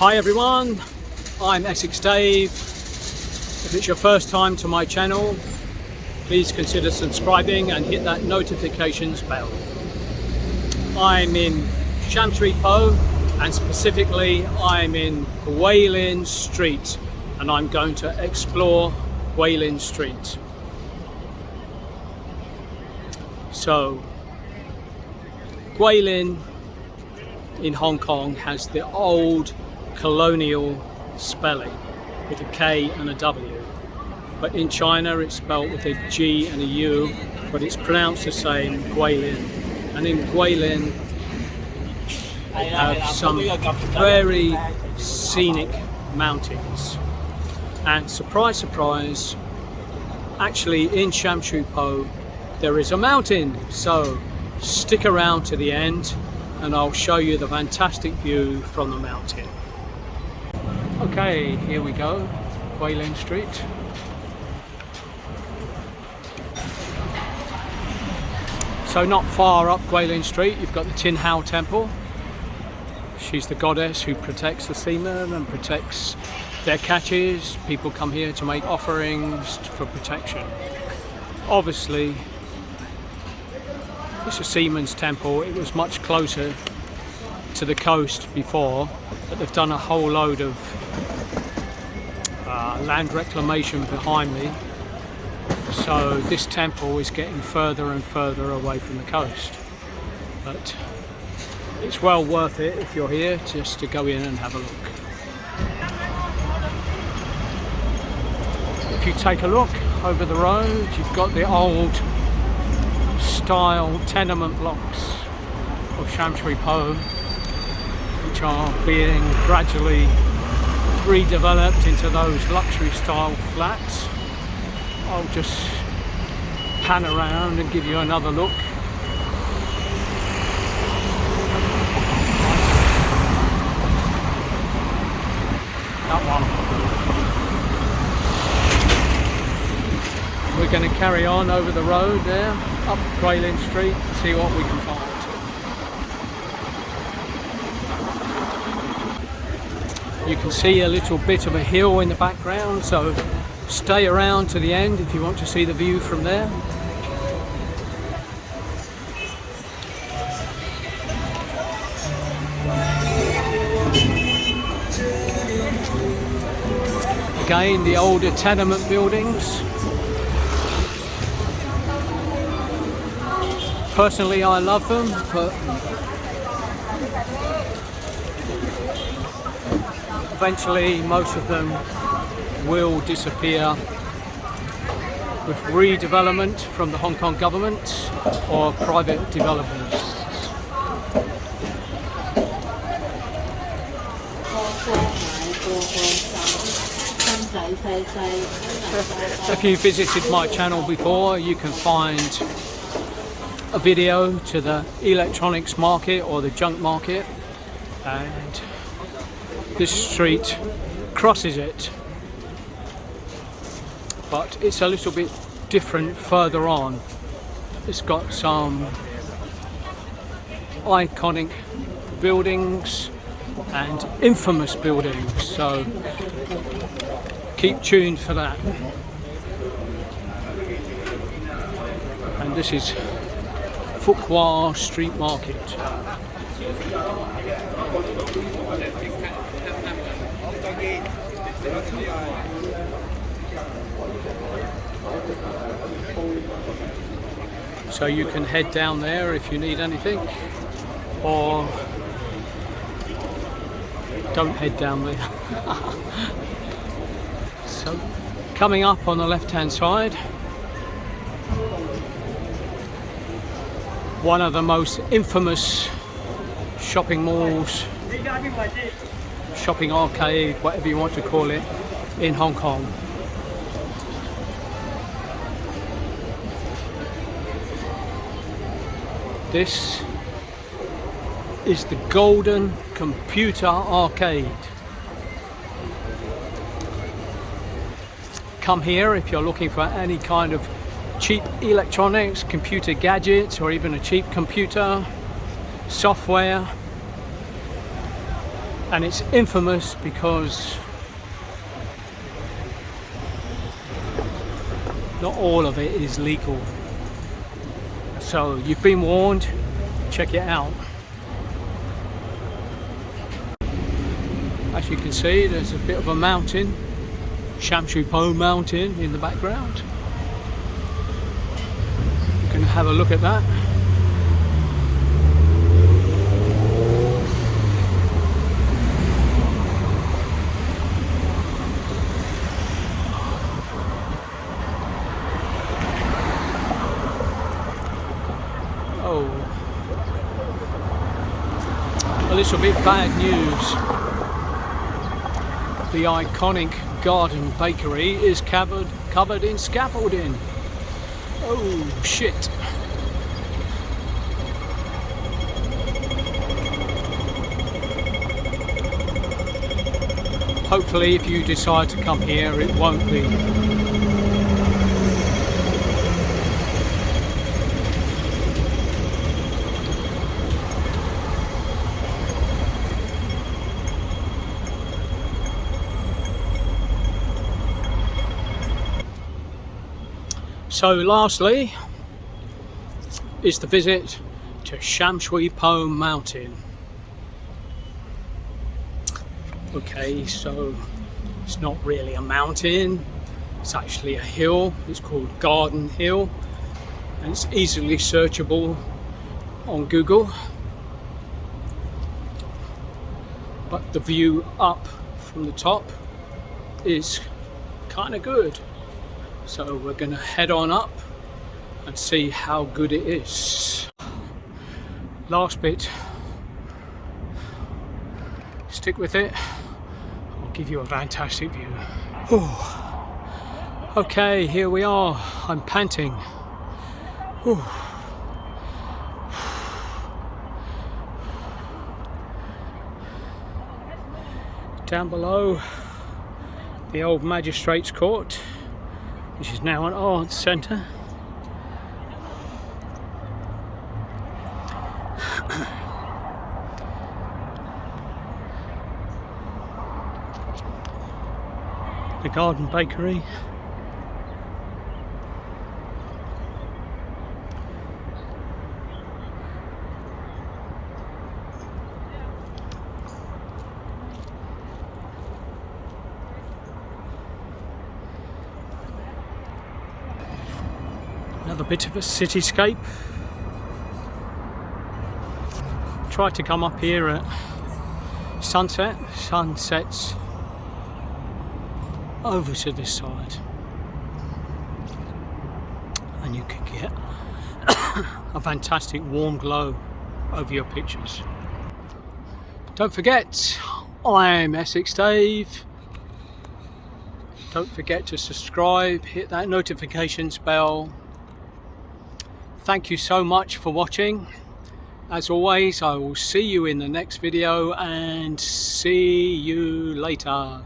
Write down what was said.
Hi everyone, I'm EssexDave. If it's your first time to my channel, please consider subscribing and hit that notifications bell. I'm in Sham Shui Po, and specifically I'm in Kweilin Street, and I'm going to explore Kweilin Street. So Kweilin in Hong Kong has the old colonial spelling with a K and a W, but in China it's spelled with a G and a U, but it's pronounced the same, Kweilin. And in Kweilin they have some very scenic mountains, and surprise surprise, actually in Sham Shui Po there is a mountain, so stick around to the end and I'll show you the fantastic view from the mountain. Okay, here we go, Kweilin Street. So not far up Kweilin Street you've got the Tin Hau Temple. She's the goddess who protects the seamen and protects their catches. People come here to make offerings for protection. Obviously it's a seaman's temple. It was much closer to the coast before, but they've done a whole load of land reclamation behind me, so this temple is getting further and further away from the coast, but it's well worth it if you're here just to go in and have a look. If you take a look over the road, you've got the old style tenement blocks of Sham Shui Po, which are being gradually redeveloped into those luxury style flats. I'll just pan around and give you another look. That one. We're going to carry on over the road there, up Kweilin Street, and see what we can find. You can see a little bit of a hill in the background, so stay around to the end if you want to see the view from there. Again, the older tenement buildings. Personally, I love them, but eventually most of them will disappear with redevelopment from the Hong Kong government or private developers. If you visited my channel before, you can find a video to the electronics market or the junk market, and this street crosses it, but it's a little bit different further on. It's got some iconic buildings and infamous buildings, so keep tuned for that. And this is Kweilin Street Market. So you can head down there if you need anything, or don't head down there. So coming up on the left hand side, one of the most infamous shopping malls, shopping arcade, whatever you want to call it, in Hong Kong. This is the Golden Computer Arcade. Come here if you're looking for any kind of cheap electronics, computer gadgets, or even a cheap computer, software. And it's infamous because not all of it is legal. So you've been warned, check it out. As you can see, there's a bit of a mountain, Sham Shui Po mountain in the background. You can have a look at that. Oh, a little bit bad news. The iconic garden bakery is covered in scaffolding. Oh shit. Hopefully if you decide to come here it won't be. So lastly is the visit to Sham Shui Po mountain. Okay, so it's not really a mountain, it's actually a hill. It's called Garden Hill and it's easily searchable on Google. But the view up from the top is kind of good. So we're going to head on up and see how good it is. Last bit, stick with it, I'll give you a fantastic view. Whew. Okay, here we are, I'm panting. Whew. Down below, the old magistrate's court, which is now an arts centre. The garden bakery. Another bit of a cityscape. Try to come up here at sunset. Sun sets over to this side and you can get a fantastic warm glow over your pictures. Don't forget, I'm EssexDave. Don't forget to subscribe, hit that notifications bell. Thank you so much for watching. As always, I will see you in the next video and see you later.